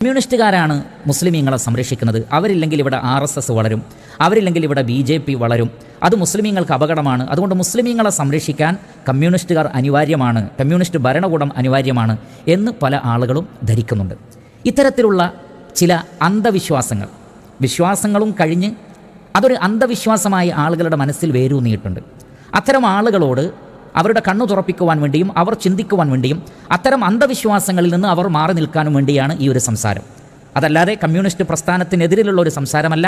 കമ്മ്യൂണിസ്റ്റുകാരാണ് മുസ്ലിമീങ്ങളെ സംരക്ഷിക്കുന്നത്. അവരില്ലെങ്കിൽ ഇവിടെ RSS വളരും, അവരില്ലെങ്കിൽ ഇവിടെ BJP വളരും. അത് മുസ്ലിമീങ്ങൾക്ക് അപകടമാണ്. അതുകൊണ്ട് മുസ്ലിമീങ്ങളെ സംരക്ഷിക്കാൻ കമ്മ്യൂണിസ്റ്റുകാർ അനിവാര്യമാണ്, കമ്മ്യൂണിസ്റ്റ് ഭരണകൂടം അനിവാര്യമാണ് എന്ന് പല ആളുകളും ധരിക്കുന്നുണ്ട്. ഇത്തരത്തിലുള്ള ചില വിശ്വാസങ്ങളും കഴിഞ്ഞ് അതൊരു അന്ധവിശ്വാസമായി ആളുകളുടെ മനസ്സിൽ വേരൂന്നിയിട്ടുണ്ട്. അത്തരം ആളുകളോട് അവരുടെ കണ്ണു തുറപ്പിക്കുവാൻ വേണ്ടിയും അവർ ചിന്തിക്കുവാൻ വേണ്ടിയും അത്തരം അന്ധവിശ്വാസങ്ങളിൽ നിന്ന് അവർ മാറി നിൽക്കാനും വേണ്ടിയാണ് ഈ ഒരു സംസാരം. അതല്ലാതെ കമ്മ്യൂണിസ്റ്റ് പ്രസ്ഥാനത്തിനെതിരിലുള്ള ഒരു സംസാരമല്ല,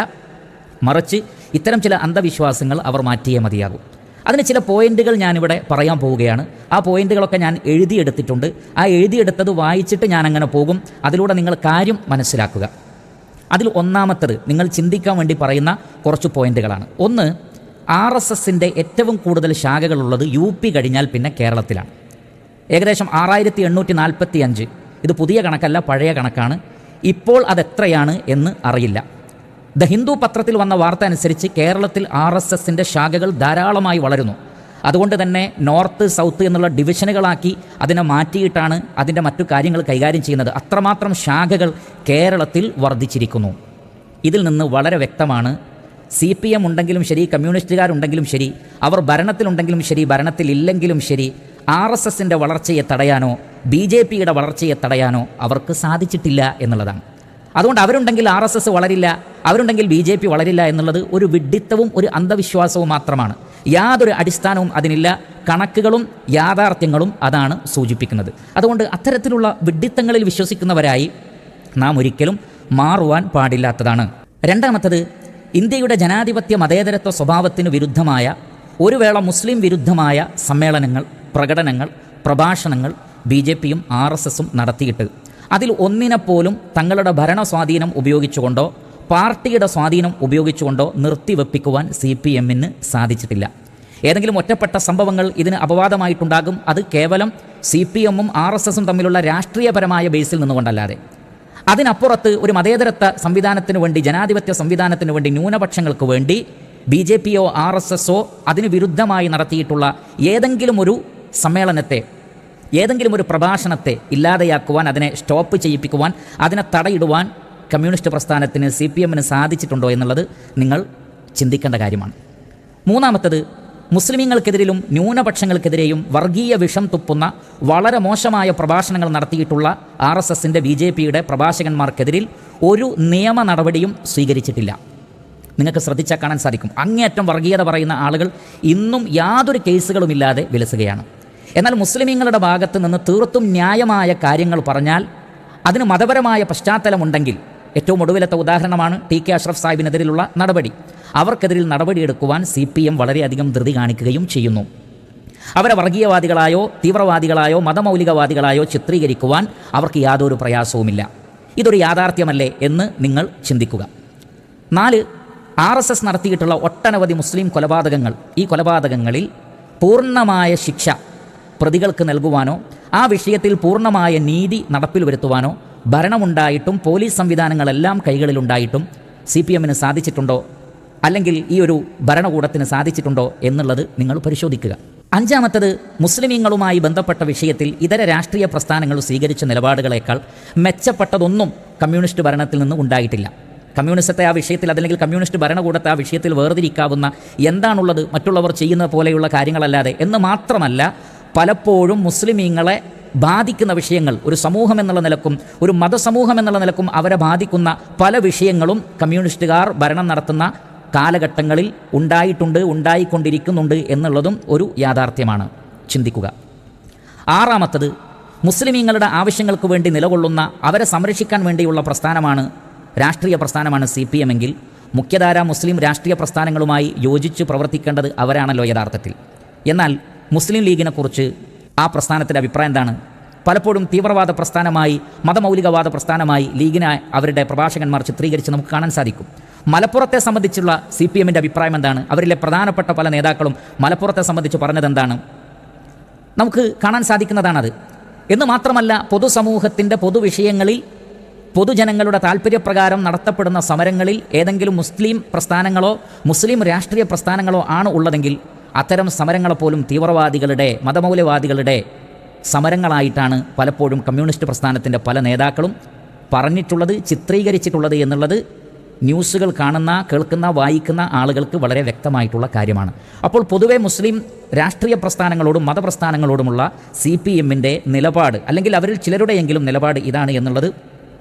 മറിച്ച് ഇത്തരം ചില അന്ധവിശ്വാസങ്ങൾ അവർ മാറ്റിയേ മതിയാകും. അതിന് ചില പോയിന്റുകൾ ഞാനിവിടെ പറയാൻ പോവുകയാണ്. ആ പോയിന്റുകളൊക്കെ ഞാൻ എഴുതിയെടുത്തിട്ടുണ്ട്. ആ എഴുതിയെടുത്തത് വായിച്ചിട്ട് ഞാൻ അങ്ങനെ പോകും. അതിലൂടെ നിങ്ങൾ കാര്യം മനസ്സിലാക്കുക. അതിൽ ഒന്നാമത്തത് നിങ്ങൾ ചിന്തിക്കാൻ വേണ്ടി പറയുന്ന കുറച്ച് പോയിന്റുകളാണ്. ഒന്ന്, RSSൻ്റെ ഏറ്റവും കൂടുതൽ ശാഖകളുള്ളത് UP കഴിഞ്ഞാൽ പിന്നെ കേരളത്തിലാണ്. ഏകദേശം 6845. ഇത് പുതിയ കണക്കല്ല, പഴയ കണക്കാണ്. ഇപ്പോൾ അതെത്രയാണ് എന്ന് അറിയില്ല. ദ ഹിന്ദു പത്രത്തിൽ വന്ന വാർത്ത അനുസരിച്ച് കേരളത്തിൽ RSSൻ്റെ ശാഖകൾ ധാരാളമായി വളരുന്നു. അതുകൊണ്ട് തന്നെ നോർത്ത് സൗത്ത് എന്നുള്ള ഡിവിഷനുകളാക്കി അതിനെ മാറ്റിയിട്ടാണ് അതിൻ്റെ മറ്റു കാര്യങ്ങൾ കൈകാര്യം ചെയ്യുന്നത്. അത്രമാത്രം ശാഖകൾ കേരളത്തിൽ വർദ്ധിച്ചിരിക്കുന്നു. ഇതിൽ നിന്ന് വളരെ വ്യക്തമാണ്, CPM ഉണ്ടെങ്കിലും ശരി, കമ്മ്യൂണിസ്റ്റുകാരുണ്ടെങ്കിലും ശരി, അവർ ഭരണത്തിലുണ്ടെങ്കിലും ശരി, ഭരണത്തിലില്ലെങ്കിലും ശരി, RSSൻ്റെ വളർച്ചയെ തടയാനോ BJPയുടെ വളർച്ചയെ തടയാനോ അവർക്ക് സാധിച്ചിട്ടില്ല എന്നുള്ളതാണ്. അതുകൊണ്ട് അവരുണ്ടെങ്കിൽ RSS വളരില്ല, അവരുണ്ടെങ്കിൽ BJP വളരില്ല എന്നുള്ളത് ഒരു വിഡ്ഢിത്തവും ഒരു അന്ധവിശ്വാസവും മാത്രമാണ്. യാതൊരു അടിസ്ഥാനവും അതിനില്ല. കണക്കുകളും യാഥാർത്ഥ്യങ്ങളും അതാണ് സൂചിപ്പിക്കുന്നത്. അതുകൊണ്ട് അത്തരത്തിലുള്ള വിഡ്ഢിത്തങ്ങളിൽ വിശ്വസിക്കുന്നവരായി നാം ഒരിക്കലും മാറുവാൻ പാടില്ലാത്തതാണ്. രണ്ടാമത്തത്, ഇന്ത്യയുടെ ജനാധിപത്യ മതേതരത്വ സ്വഭാവത്തിന് വിരുദ്ധമായ ഒരു വേള മുസ്ലിം വിരുദ്ധമായ സമ്മേളനങ്ങൾ, പ്രകടനങ്ങൾ, പ്രഭാഷണങ്ങൾ BJPയും RSSും നടത്തിയിട്ട് അതിൽ ഒന്നിനെപ്പോലും തങ്ങളുടെ ഭരണ സ്വാധീനം ഉപയോഗിച്ചുകൊണ്ടോ പാർട്ടിയുടെ സ്വാധീനം ഉപയോഗിച്ചുകൊണ്ടോ നിർത്തിവെപ്പിക്കുവാൻ CPMന് സാധിച്ചിട്ടില്ല. ഏതെങ്കിലും ഒറ്റപ്പെട്ട സംഭവങ്ങൾ ഇതിന് അപവാദമായിട്ടുണ്ടാകും. അത് കേവലം CPMും RSSും തമ്മിലുള്ള രാഷ്ട്രീയപരമായ ബേസിൽ നിന്നുകൊണ്ടല്ലാതെ. അതിനപ്പുറത്ത് ഒരു മതേതരത്വ സംവിധാനത്തിന് വേണ്ടി, ജനാധിപത്യ സംവിധാനത്തിന് വേണ്ടി, ന്യൂനപക്ഷങ്ങൾക്ക് വേണ്ടി BJPയോ RSSോ അതിന് വിരുദ്ധമായി നടത്തിയിട്ടുള്ള ഏതെങ്കിലും ഒരു സമ്മേളനത്തെ, ഏതെങ്കിലും ഒരു പ്രഭാഷണത്തെ ഇല്ലാതെയാക്കുവാൻ, അതിനെ സ്റ്റോപ്പ് ചെയ്യിപ്പിക്കുവാൻ, അതിനെ തടയിടുവാൻ കമ്മ്യൂണിസ്റ്റ് പ്രസ്ഥാനത്തിന് CPMന് സാധിച്ചിട്ടുണ്ടോ എന്നുള്ളത് നിങ്ങൾ ചിന്തിക്കേണ്ട കാര്യമാണ്. മൂന്നാമത്തത്, മുസ്ലിമീങ്ങൾക്കെതിരിലും ന്യൂനപക്ഷങ്ങൾക്കെതിരെയും വർഗീയ വിഷം തുപ്പുന്ന വളരെ മോശമായ പ്രഭാഷണങ്ങൾ നടത്തിയിട്ടുള്ള RSSൻ്റെ BJPയുടെ പ്രഭാഷകന്മാർക്കെതിരിൽ ഒരു നിയമ നടപടിയും സ്വീകരിച്ചിട്ടില്ല. നിങ്ങൾക്ക് ശ്രദ്ധിച്ചാൽ കാണാൻ സാധിക്കും, അങ്ങേയറ്റം വർഗീയത പറയുന്ന ആളുകൾ ഇന്നും യാതൊരു കേസുകളുമില്ലാതെ വിലസുകയാണ്. എന്നാൽ മുസ്ലിമീങ്ങളുടെ ഭാഗത്ത് നിന്ന് തീർത്തും ന്യായമായ കാര്യങ്ങൾ പറഞ്ഞാൽ അതിന് മതപരമായ പശ്ചാത്തലമുണ്ടെങ്കിൽ, ഏറ്റവും ഒടുവിലത്തെ ഉദാഹരണമാണ് TK അഷ്റഫ് സാഹിബിനെതിരെയുള്ള നടപടി. അവർക്കെതിരിൽ നടപടിയെടുക്കുവാൻ CPM വളരെയധികം ധൃതി കാണിക്കുകയും ചെയ്യുന്നു. അവരെ വർഗീയവാദികളായോ തീവ്രവാദികളായോ മതമൗലികവാദികളായോ ചിത്രീകരിക്കുവാൻ അവർക്ക് യാതൊരു പ്രയാസവുമില്ല. ഇതൊരു യാഥാർത്ഥ്യമല്ലേ എന്ന് നിങ്ങൾ ചിന്തിക്കുക. 4, RSS നടത്തിയിട്ടുള്ള ഒട്ടനവധി മുസ്ലിം കൊലപാതകങ്ങൾ, ഈ കൊലപാതകങ്ങളിൽ പൂർണ്ണമായ ശിക്ഷ പ്രതികൾക്ക് നൽകുവാനോ ആ വിഷയത്തിൽ പൂർണ്ണമായ നീതി നടപ്പിൽ വരുത്തുവാനോ ഭരണമുണ്ടായിട്ടും പോലീസ് സംവിധാനങ്ങളെല്ലാം കൈകളിലുണ്ടായിട്ടും CPMന് സാധിച്ചിട്ടുണ്ടോ, അല്ലെങ്കിൽ ഈ ഒരു ഭരണകൂടത്തിന് സാധിച്ചിട്ടുണ്ടോ എന്നുള്ളത് നിങ്ങൾ പരിശോധിക്കുക. അഞ്ചാമത്തത്, മുസ്ലിമീങ്ങളുമായി ബന്ധപ്പെട്ട വിഷയത്തിൽ ഇതര രാഷ്ട്രീയ പ്രസ്ഥാനങ്ങൾ സ്വീകരിച്ച നിലപാടുകളേക്കാൾ മെച്ചപ്പെട്ടതൊന്നും കമ്മ്യൂണിസ്റ്റ് ഭരണത്തിൽ നിന്ന് ഉണ്ടായിട്ടില്ല. കമ്മ്യൂണിസത്തെ ആ വിഷയത്തിൽ, അതല്ലെങ്കിൽ കമ്മ്യൂണിസ്റ്റ് ഭരണകൂടത്തെ ആ വിഷയത്തിൽ വേർതിരിക്കാവുന്ന എന്താണുള്ളത് മറ്റുള്ളവർ ചെയ്യുന്ന പോലെയുള്ള കാര്യങ്ങളല്ലാതെ എന്ന് മാത്രമല്ല, പലപ്പോഴും മുസ്ലിമീങ്ങളെ ബാധിക്കുന്ന വിഷയങ്ങൾ, ഒരു സമൂഹം എന്നുള്ള നിലക്കും ഒരു മതസമൂഹം എന്നുള്ള നിലക്കും അവരെ ബാധിക്കുന്ന പല വിഷയങ്ങളും കമ്മ്യൂണിസ്റ്റുകാർ ഭരണം നടത്തുന്ന കാലഘട്ടങ്ങളിൽ ഉണ്ടായിട്ടുണ്ട്, ഉണ്ടായിക്കൊണ്ടിരിക്കുന്നുണ്ട് എന്നുള്ളതും ഒരു യാഥാർത്ഥ്യമാണ്. ചിന്തിക്കുക. ആറാമത്തത്, മുസ്ലിമീങ്ങളുടെ ആവശ്യങ്ങൾക്ക് വേണ്ടി നിലകൊള്ളുന്ന, അവരെ സംരക്ഷിക്കാൻ വേണ്ടിയുള്ള പ്രസ്ഥാനമാണ്, രാഷ്ട്രീയ പ്രസ്ഥാനമാണ് CPM എങ്കിൽ മുഖ്യധാര മുസ്ലിം രാഷ്ട്രീയ പ്രസ്ഥാനങ്ങളുമായി യോജിച്ച് പ്രവർത്തിക്കേണ്ടത് അവരാണല്ലോ യഥാർത്ഥത്തിൽ. എന്നാൽ മുസ്ലിം ലീഗിനെക്കുറിച്ച് ആ പ്രസ്ഥാനത്തിൻ്റെ അഭിപ്രായം എന്താണ്? പലപ്പോഴും തീവ്രവാദ പ്രസ്ഥാനമായി, മതമൗലികവാദ പ്രസ്ഥാനമായി ലീഗിനെ അവരുടെ പ്രഭാഷകന്മാർ ചിത്രീകരിച്ച് നമുക്ക് കാണാൻ സാധിക്കും. മലപ്പുറത്തെ സംബന്ധിച്ചുള്ള CPMൻ്റെ അഭിപ്രായം എന്താണ്? അവരിലെ പ്രധാനപ്പെട്ട പല നേതാക്കളും മലപ്പുറത്തെ സംബന്ധിച്ച് പറഞ്ഞതെന്താണ്? നമുക്ക് കാണാൻ സാധിക്കുന്നതാണത്. എന്ന് മാത്രമല്ല, പൊതുസമൂഹത്തിൻ്റെ പൊതുവിഷയങ്ങളിൽ പൊതുജനങ്ങളുടെ താല്പര്യപ്രകാരം നടത്തപ്പെടുന്ന സമരങ്ങളിൽ ഏതെങ്കിലും മുസ്ലിം പ്രസ്ഥാനങ്ങളോ മുസ്ലിം രാഷ്ട്രീയ പ്രസ്ഥാനങ്ങളോ ആണ് ഉള്ളതെങ്കിൽ അത്തരം സമരങ്ങളെപ്പോലും തീവ്രവാദികളുടെ, മതമൗലവാദികളുടെ സമരങ്ങളായിട്ടാണ് പലപ്പോഴും കമ്മ്യൂണിസ്റ്റ് പ്രസ്ഥാനത്തിൻ്റെ പല നേതാക്കളും പറഞ്ഞിട്ടുള്ളത്, ചിത്രീകരിച്ചിട്ടുള്ളത് എന്നുള്ളത് ന്യൂസുകൾ കാണുന്ന, കേൾക്കുന്ന, വായിക്കുന്ന ആളുകൾക്ക് വളരെ വ്യക്തമായിട്ടുള്ള കാര്യമാണ്. അപ്പോൾ പൊതുവെ മുസ്ലിം രാഷ്ട്രീയ പ്രസ്ഥാനങ്ങളോടും മതപ്രസ്ഥാനങ്ങളോടുമുള്ള CPMൻ്റെ നിലപാട്, അല്ലെങ്കിൽ അവരിൽ ചിലരുടെയെങ്കിലും നിലപാട് ഇതാണ് എന്നുള്ളത്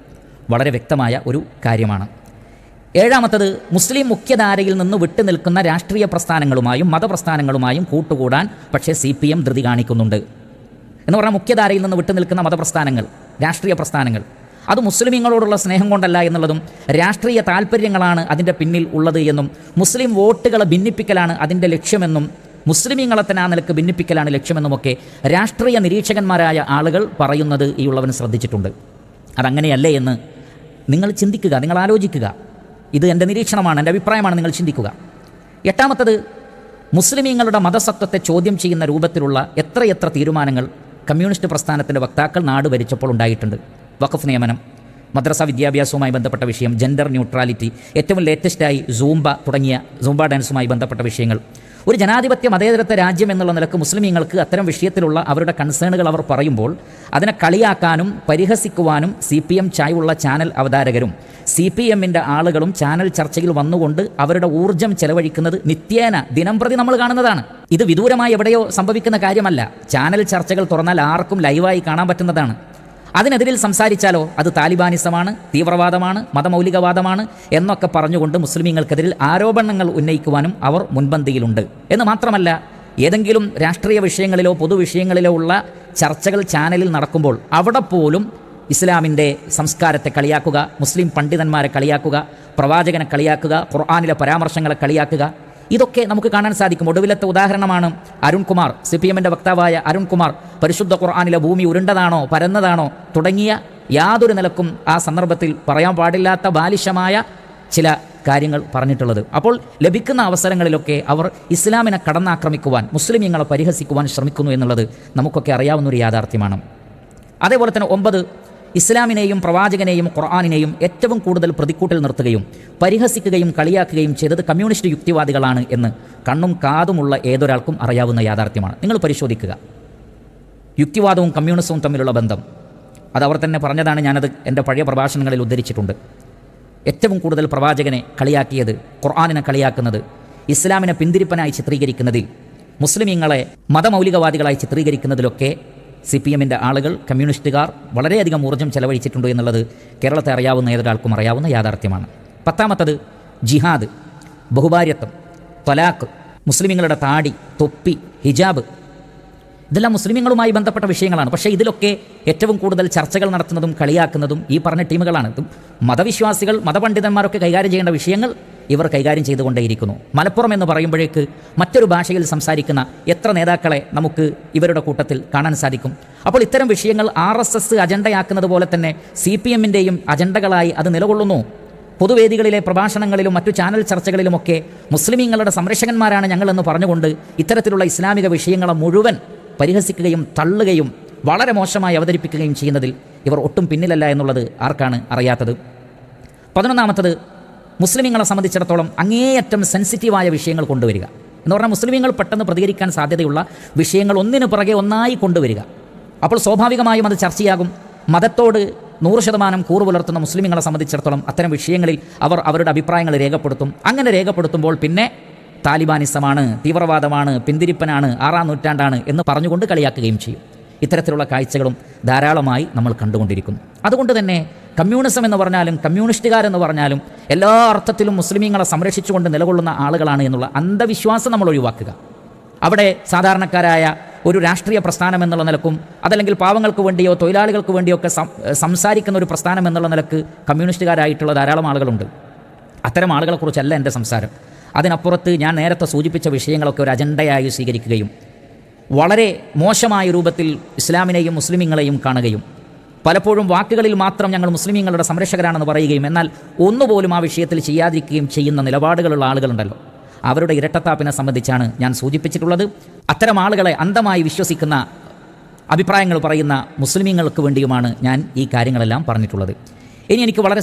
വളരെ വ്യക്തമായ ഒരു കാര്യമാണ്. ഏഴാമത്തത്, മുസ്ലിം മുഖ്യധാരയിൽ നിന്ന് വിട്ടുനിൽക്കുന്ന രാഷ്ട്രീയ പ്രസ്ഥാനങ്ങളുമായും മതപ്രസ്ഥാനങ്ങളുമായും കൂട്ടുകൂടാൻ പക്ഷേ CPM ധൃതി കാണിക്കുന്നുണ്ട്. എന്ന് പറഞ്ഞാൽ മുഖ്യധാരയിൽ നിന്ന് വിട്ടുനിൽക്കുന്ന മതപ്രസ്ഥാനങ്ങൾ, രാഷ്ട്രീയ പ്രസ്ഥാനങ്ങൾ, അത് മുസ്ലിമീങ്ങളോടുള്ള സ്നേഹം കൊണ്ടല്ല എന്നുള്ളതും രാഷ്ട്രീയ താല്പര്യങ്ങളാണ് അതിൻ്റെ പിന്നിൽ ഉള്ളത് എന്നും മുസ്ലിം വോട്ടുകളെ ഭിന്നിപ്പിക്കലാണ് അതിൻ്റെ ലക്ഷ്യമെന്നും മുസ്ലിമീങ്ങളെ തന്നെ ആ നിലക്ക് ഭിന്നിപ്പിക്കലാണ് ലക്ഷ്യമെന്നുമൊക്കെ രാഷ്ട്രീയ നിരീക്ഷകന്മാരായ ആളുകൾ പറയുന്നത് ഈ ഉള്ളവൻ ശ്രദ്ധിച്ചിട്ടുണ്ട്. അതങ്ങനെയല്ലേ എന്ന് നിങ്ങൾ ചിന്തിക്കുക, നിങ്ങൾ ആലോചിക്കുക. ഇത് എൻ്റെ നിരീക്ഷണമാണ്, എൻ്റെ അഭിപ്രായമാണ്, നിങ്ങൾ ചിന്തിക്കുക. എട്ടാമത്തത്, മുസ്ലിമീങ്ങളുടെ മതസത്വത്തെ ചോദ്യം ചെയ്യുന്ന രൂപത്തിലുള്ള എത്രയെത്ര തീരുമാനങ്ങൾ കമ്മ്യൂണിസ്റ്റ് പ്രസ്ഥാനത്തിൻ്റെ വക്താക്കൾ നാട് ഭരിച്ചപ്പോൾ ഉണ്ടായിട്ടുണ്ട്. വഖഫ് നിയമനം, മദ്രസ വിദ്യാഭ്യാസവുമായി ബന്ധപ്പെട്ട വിഷയം, ജെൻഡർ ന്യൂട്രാലിറ്റി, ഏറ്റവും ലേറ്റസ്റ്റായി സൂംബ ഡാൻസുമായി ബന്ധപ്പെട്ട വിഷയങ്ങൾ. ഒരു ജനാധിപത്യ മതേതരത്വ രാജ്യം എന്നുള്ള നിലക്ക് മുസ്ലിമീങ്ങൾക്ക് അത്തരം വിഷയത്തിലുള്ള അവരുടെ കൺസേണുകൾ അവർ പറയുമ്പോൾ അതിനെ കളിയാക്കാനും പരിഹസിക്കുവാനും CPM ചായ്വുള്ള ചാനൽ അവതാരകരും CPMൻ്റെ ആളുകളും ചാനൽ ചർച്ചയിൽ വന്നുകൊണ്ട് അവരുടെ ഊർജ്ജം ചെലവഴിക്കുന്നത് നിത്യേന ദിനംപ്രതി നമ്മൾ കാണുന്നതാണ്. ഇത് വിദൂരമായി എവിടെയോ സംഭവിക്കുന്ന കാര്യമല്ല. ചാനൽ ചർച്ചകൾ തുറന്നാൽ ആർക്കും ലൈവായി കാണാൻ പറ്റുന്നതാണ്. അതിനെതിരിൽ സംസാരിച്ചാലോ അത് താലിബാനിസമാണ്, തീവ്രവാദമാണ്, മതമൗലികവാദമാണ് എന്നൊക്കെ പറഞ്ഞുകൊണ്ട് മുസ്ലിമീങ്ങൾക്കെതിരിൽ ആരോപണങ്ങൾ ഉന്നയിക്കുവാനും അവർ മുൻപന്തിയിലുണ്ട്. എന്ന് മാത്രമല്ല, ഏതെങ്കിലും രാഷ്ട്രീയ വിഷയങ്ങളിലോ പൊതുവിഷയങ്ങളിലോ ഉള്ള ചർച്ചകൾ ചാനലിൽ നടക്കുമ്പോൾ അവിടെ പോലും ഇസ്ലാമിൻ്റെ സംസ്കാരത്തെ കളിയാക്കുക, മുസ്ലിം പണ്ഡിതന്മാരെ കളിയാക്കുക, പ്രവാചകനെ കളിയാക്കുക, ഖുർആനിലെ പരാമർശങ്ങളെ കളിയാക്കുക, ഇതൊക്കെ നമുക്ക് കാണാൻ സാധിക്കും. ഒടുവിലത്തെ ഉദാഹരണമാണ് അരുൺകുമാർ, CPMൻ്റെ വക്താവായ അരുൺകുമാർ പരിശുദ്ധ ഖുർആനിലെ ഭൂമി ഉരുണ്ടതാണോ പരന്നതാണോ തുടങ്ങിയ യാതൊരു നിലക്കും ആ സന്ദർഭത്തിൽ പറയാൻ പാടില്ലാത്ത ബാലിശമായ ചില കാര്യങ്ങൾ പറഞ്ഞിട്ടുള്ളത്. അപ്പോൾ ലഭിക്കുന്ന അവസരങ്ങളിലൊക്കെ അവർ ഇസ്ലാമിനെ കടന്നാക്രമിക്കുവാൻ, മുസ്ലിമീങ്ങളെ പരിഹസിക്കുവാൻ ശ്രമിക്കുന്നു എന്നുള്ളത് നമുക്കൊക്കെ അറിയാവുന്നൊരു യാഥാർത്ഥ്യമാണ്. അതേപോലെ തന്നെ 9, ഇസ്ലാമിനെയും പ്രവാചകനെയും ഖുർആനിനെയും ഏറ്റവും കൂടുതൽ പ്രതിക്കൂട്ടിൽ നിർത്തുകയും പരിഹസിക്കുകയും കളിയാക്കുകയും ചെയ്തത് കമ്മ്യൂണിസ്റ്റ് യുക്തിവാദികളാണ് എന്ന് കണ്ണും കാതുമുള്ള ഏതൊരാൾക്കും അറിയാവുന്ന യാഥാർത്ഥ്യമാണ്. നിങ്ങൾ പരിശോധിക്കുക, യുക്തിവാദവും കമ്മ്യൂണിസവും തമ്മിലുള്ള ബന്ധം അത് അവർ തന്നെ പറഞ്ഞതാണ്. ഞാനത് എൻ്റെ പഴയ പ്രഭാഷണങ്ങളിൽ ഉദ്ധരിച്ചിട്ടുണ്ട്. ഏറ്റവും കൂടുതൽ പ്രവാചകനെ കളിയാക്കിയത്, ഖുർആനിനെ കളിയാക്കുന്നത്, ഇസ്ലാമിനെ പിന്തിരിപ്പനായി ചിത്രീകരിക്കുന്നതിൽ, മുസ്ലിമീങ്ങളെ മതമൗലികവാദികളായി ചിത്രീകരിക്കുന്നതിലൊക്കെ CPMൻ്റെ ആളുകൾ, കമ്മ്യൂണിസ്റ്റുകാർ വളരെയധികം ഊർജ്ജം ചെലവഴിച്ചിട്ടുണ്ട് എന്നുള്ളത് കേരളത്തെ അറിയാവുന്ന ഏതൊരാൾക്കും അറിയാവുന്ന യാഥാർത്ഥ്യമാണ്. 10ാമത്തത്, ജിഹാദ്, ബഹുഭാര്യത്വം, ത്വലാഖ്, മുസ്ലിമീങ്ങളുടെ താടി, തൊപ്പി, ഹിജാബ്, ഇതെല്ലാം മുസ്ലിമീങ്ങളുമായി ബന്ധപ്പെട്ട വിഷയങ്ങളാണ്. പക്ഷേ ഇതിലൊക്കെ ഏറ്റവും കൂടുതൽ ചർച്ചകൾ നടത്തുന്നതും കളിയാക്കുന്നതും ഈ പറഞ്ഞ ടീമുകളാണ്. മതവിശ്വാസികൾ, മതപണ്ഡിതന്മാരൊക്കെ കൈകാര്യം ചെയ്യേണ്ട വിഷയങ്ങൾ ഇവർ കൈകാര്യം ചെയ്തുകൊണ്ടേയിരിക്കുന്നു. മലപ്പുറം എന്ന് പറയുമ്പോഴേക്ക് മറ്റൊരു ഭാഷയിൽ സംസാരിക്കുന്ന എത്ര നേതാക്കളെ നമുക്ക് ഇവരുടെ കൂട്ടത്തിൽ കാണാൻ സാധിക്കും. അപ്പോൾ ഇത്തരം വിഷയങ്ങൾ RSS അജണ്ടയാക്കുന്നത് പോലെ തന്നെ CPMൻ്റെയും അജണ്ടകളായി അത് നിലകൊള്ളുന്നു. പൊതുവേദികളിലെ പ്രഭാഷണങ്ങളിലും മറ്റു ചാനൽ ചർച്ചകളിലുമൊക്കെ മുസ്ലിമീങ്ങളുടെ സംരക്ഷകന്മാരാണ് ഞങ്ങളെന്ന് പറഞ്ഞുകൊണ്ട് ഇത്തരത്തിലുള്ള ഇസ്ലാമിക വിഷയങ്ങളെ മുഴുവൻ പരിഹസിക്കുകയും തള്ളുകയും വളരെ മോശമായി അവതരിപ്പിക്കുകയും ചെയ്യുന്നതിൽ ഇവർ ഒട്ടും പിന്നിലല്ല എന്നുള്ളത് ആർക്കാണ് അറിയാത്തത്. 11ാമത്തത്, മുസ്ലിമീങ്ങളെ സംബന്ധിച്ചിടത്തോളം അങ്ങേയറ്റം സെൻസിറ്റീവായ വിഷയങ്ങൾ കൊണ്ടുവരിക എന്ന് പറഞ്ഞാൽ മുസ്ലിമീങ്ങൾ പെട്ടെന്ന് പ്രതികരിക്കാൻ സാധ്യതയുള്ള വിഷയങ്ങൾ ഒന്നിനു പുറകെ ഒന്നായി കൊണ്ടുവരിക. അപ്പോൾ സ്വാഭാവികമായും അത് ചർച്ചയാകും. മതത്തോട് 100% കൂറ് പുലർത്തുന്ന മുസ്ലിമീങ്ങളെ സംബന്ധിച്ചിടത്തോളം അത്തരം വിഷയങ്ങളിൽ അവർ അവരുടെ അഭിപ്രായങ്ങൾ രേഖപ്പെടുത്തും. അങ്ങനെ രേഖപ്പെടുത്തുമ്പോൾ പിന്നെ താലിബാനിസമാണ്, തീവ്രവാദമാണ്, പിന്തിരിപ്പനാണ്, 6ാം നൂറ്റാണ്ടാണ് എന്ന് പറഞ്ഞുകൊണ്ട് കളിയാക്കുകയും ചെയ്യും. ഇത്തരത്തിലുള്ള കാഴ്ചകളും ധാരാളമായി നമ്മൾ കണ്ടുകൊണ്ടിരിക്കുന്നു. അതുകൊണ്ട് തന്നെ കമ്മ്യൂണിസം എന്ന് പറഞ്ഞാലും കമ്മ്യൂണിസ്റ്റുകാരെന്ന് പറഞ്ഞാലും എല്ലാ അർത്ഥത്തിലും മുസ്ലിമീങ്ങളെ സംരക്ഷിച്ചുകൊണ്ട് നിലകൊള്ളുന്ന ആളുകളാണ് എന്നുള്ള അന്ധവിശ്വാസം നമ്മൾ ഒഴിവാക്കുക. അവിടെ സാധാരണക്കാരായ ഒരു രാഷ്ട്രീയ പ്രസ്ഥാനം എന്നുള്ള നിലക്കും അതല്ലെങ്കിൽ പാവങ്ങൾക്ക് വേണ്ടിയോ തൊഴിലാളികൾക്ക് വേണ്ടിയോ ഒക്കെ സംസാരിക്കുന്ന ഒരു പ്രസ്ഥാനം എന്നുള്ള നിലക്ക് കമ്മ്യൂണിസ്റ്റുകാരായിട്ടുള്ള ധാരാളം ആളുകളുണ്ട്. അത്തരം ആളുകളെക്കുറിച്ചല്ല എൻ്റെ സംസാരം. അതിനപ്പുറത്ത് ഞാൻ നേരത്തെ സൂചിപ്പിച്ച വിഷയങ്ങളൊക്കെ ഒരു അജണ്ടയായി സ്വീകരിക്കുകയും വളരെ മോശമായ രൂപത്തിൽ ഇസ്ലാമിനെയും മുസ്ലിമീങ്ങളെയും കാണുകയും പലപ്പോഴും വാക്കുകളിൽ മാത്രം ഞങ്ങൾ മുസ്ലിമീങ്ങളുടെ സംരക്ഷകരാണെന്ന് പറയുകയും എന്നാൽ ഒന്നുപോലും ആ വിഷയത്തിൽ ചെയ്യാതിരിക്കുകയും ചെയ്യുന്ന നിലപാടുകളുള്ള ആളുകളുണ്ടല്ലോ, അവരുടെ ഇരട്ടത്താപ്പിനെ സംബന്ധിച്ചാണ് ഞാൻ സൂചിപ്പിച്ചിട്ടുള്ളത്. അത്തരം ആളുകളെ അന്ധമായി വിശ്വസിക്കുന്ന അഭിപ്രായങ്ങൾ പറയുന്ന മുസ്ലിമീങ്ങൾക്ക് വേണ്ടിയുമാണ് ഞാൻ ഈ കാര്യങ്ങളെല്ലാം പറഞ്ഞിട്ടുള്ളത്. ഇനി എനിക്ക് വളരെ